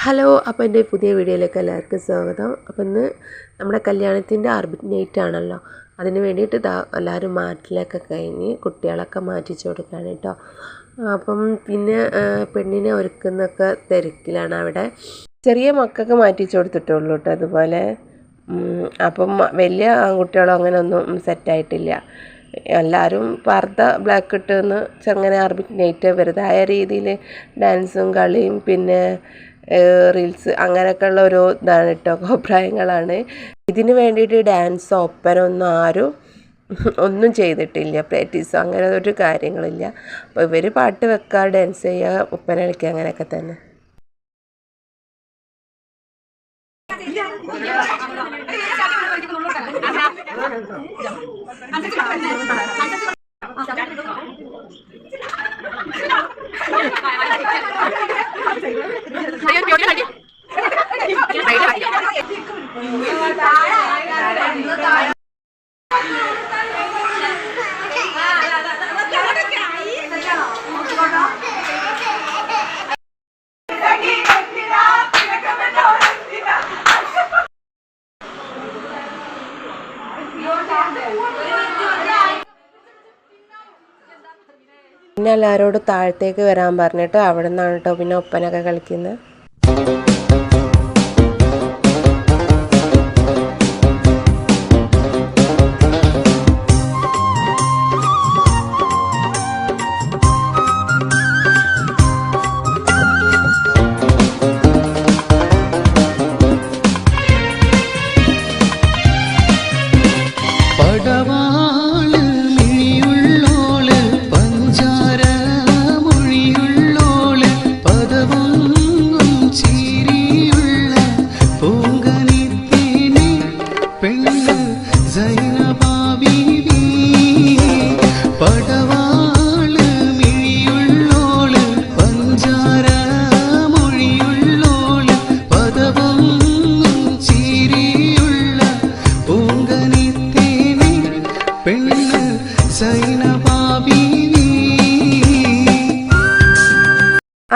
Hello, അപ്പോൾ എൻ്റെ പുതിയ വീഡിയോയിലേക്ക് എല്ലാവർക്കും സ്വാഗതം. അപ്പോൾ ഇന്ന് നമ്മുടെ കല്യാണത്തിൻ്റെ അറബിക് നൈറ്റ് ആണല്ലോ. അതിന് വേണ്ടിയിട്ട് എല്ലാവരും മാറ്റിലൊക്കെ കഴിഞ്ഞ് കുട്ടികളൊക്കെ മാറ്റിച്ചു കൊടുക്കുകയാണ് കേട്ടോ. അപ്പം പിന്നെ പെണ്ണിനെ ഒരുക്കുന്നൊക്കെ തിരക്കിലാണ് അവിടെ. ചെറിയ മക്കൾക്ക് മാറ്റിച്ചു കൊടുത്തിട്ടുള്ളൂ കേട്ടോ. അതുപോലെ അപ്പം വലിയ ആൺകുട്ടികളോ അങ്ങനെ ഒന്നും സെറ്റായിട്ടില്ല. എല്ലാവരും പർദ്ദ ബ്ലാക്ക് ഇട്ടെന്ന് ചെങ്ങനെ അറബിക് നൈറ്റ് വെറുതായ രീതിയിൽ ഡാൻസും കളിയും പിന്നെ റീൽസ് അങ്ങനെയൊക്കെയുള്ള ഓരോ ഇതാണ് കേട്ടോ, അഭിപ്രായങ്ങളാണ്. ഇതിന് വേണ്ടിയിട്ട് ഡാൻസോ ഒപ്പനൊന്നും ആരും ഒന്നും ചെയ്തിട്ടില്ല, പ്രാക്ടീസോ അങ്ങനെ ഒരു കാര്യങ്ങളില്ല. അപ്പോൾ ഇവർ പാട്ട് വെക്കുക, ഡാൻസ് ചെയ്യുക, ഒപ്പന കളിക്കുക അങ്ങനെയൊക്കെ തന്നെ. പിന്നെ എല്ലാവരോടും താഴത്തേക്ക് വരാൻ പറഞ്ഞിട്ട് അവിടെ നിന്നാണ് കേട്ടോ പിന്നെ ഒപ്പനൊക്കെ കളിക്കുന്നത്.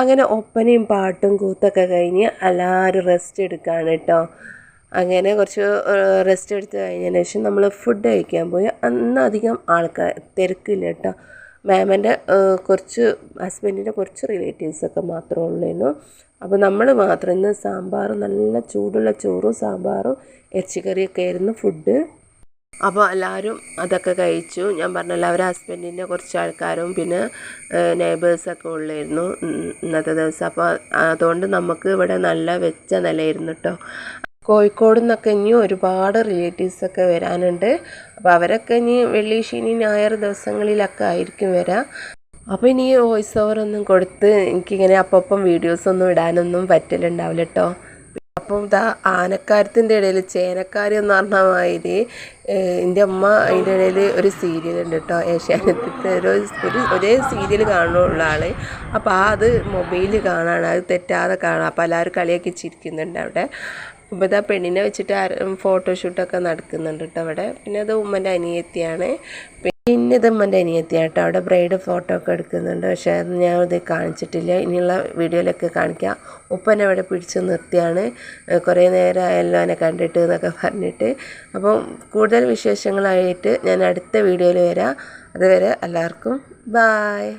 അങ്ങനെ ഒപ്പനയും പാട്ടും കൂത്തൊക്കെ കഴിഞ്ഞ് എല്ലാവരും റെസ്റ്റ് എടുക്കുകയാണ് കേട്ടോ. അങ്ങനെ കുറച്ച് റെസ്റ്റ് എടുത്ത് കഴിഞ്ഞതിന് ശേഷം നമ്മൾ ഫുഡ് കഴിക്കാൻ പോയി. അന്നധികം ആൾക്കാർ തിരക്കില്ല കേട്ടോ. മാമൻ്റെ കുറച്ച് ഹസ്ബൻഡിൻ്റെ കുറച്ച് റിലേറ്റീവ്സൊക്കെ മാത്രമേ ഉള്ളൂ. അപ്പോൾ നമ്മൾ മാത്രം ഇന്ന് സാമ്പാറും നല്ല ചൂടുള്ള ചോറും സാമ്പാറും ഇറച്ചിക്കറിയൊക്കെ ആയിരുന്നു ഫുഡ്. അപ്പോൾ എല്ലാവരും അതൊക്കെ കഴിച്ചു. ഞാൻ പറഞ്ഞല്ലോ, അവരുടെ ഹസ്ബൻഡിൻ്റെ കുറച്ച് ആൾക്കാരും പിന്നെ നെയ്ബേഴ്സൊക്കെ ഉള്ളായിരുന്നു ഇന്നത്തെ ദിവസം. അപ്പോൾ അതുകൊണ്ട് നമുക്ക് ഇവിടെ നല്ല വെച്ച നിലയായിരുന്നു കേട്ടോ. കോഴിക്കോട് നിന്നൊക്കെ ഇനി ഒരുപാട് റിലേറ്റീവ്സൊക്കെ വരാനുണ്ട്. അപ്പോൾ അവരൊക്കെ ഇനി വെള്ളി ശനി ഞായർ ദിവസങ്ങളിലൊക്കെ ആയിരിക്കും വരാം. അപ്പോൾ ഇനി വോയിസ് ഓവറൊന്നും കൊടുത്ത് എനിക്കിങ്ങനെ അപ്പം വീഡിയോസൊന്നും ഇടാനൊന്നും പറ്റലുണ്ടാവില്ല കേട്ടോ. അപ്പം ഇതാ ആനക്കാര്യത്തിൻ്റെ ഇടയിൽ ചേനക്കാരി എന്ന് പറഞ്ഞ മാതിരി എൻ്റെ അമ്മ അതിൻ്റെ ഇടയിൽ ഒരു സീരിയലുണ്ട് കേട്ടോ, ഏഷ്യാനെറ്റിലത്തെ ഒരേ സീരിയൽ കാണുന്നുള്ള ആൾ. അപ്പോൾ അത് മൊബൈലിൽ കാണാണ്, അത് തെറ്റാതെ കാണാം. അപ്പോൾ എല്ലാവരും കളിയാക്കി ചിരിക്കുന്നുണ്ട് അവിടെ. അപ്പോൾ ഇതാ പെണ്ണിനെ വെച്ചിട്ട് ഫോട്ടോഷൂട്ടൊക്കെ നടക്കുന്നുണ്ട് കേട്ടോ അവിടെ. പിന്നെ അത് ഉമ്മൻ്റെ അനിയത്തിയാണ്. പിന്നെ ഇത് ഉമ്മൻ്റെ അനിയത്തിയാണ് കേട്ടോ. അവിടെ ബ്രൈഡ് ഫോട്ടോ ഒക്കെ എടുക്കുന്നുണ്ട്. പക്ഷേ അത് ഞാൻ ഇത് കാണിച്ചിട്ടില്ല, ഇനിയുള്ള വീഡിയോയിലൊക്കെ കാണിക്കാം. ഉപ്പനെ അവിടെ പിടിച്ച് നിർത്തിയാണ്, കുറേ നേരമായല്ലോ എന്നെ കണ്ടിട്ട് എന്നൊക്കെ പറഞ്ഞിട്ട്. അപ്പം കൂടുതൽ വിശേഷങ്ങളായിട്ട് ഞാൻ അടുത്ത വീഡിയോയിൽ വരാം. അതുവരെ എല്ലാവർക്കും ബായ്.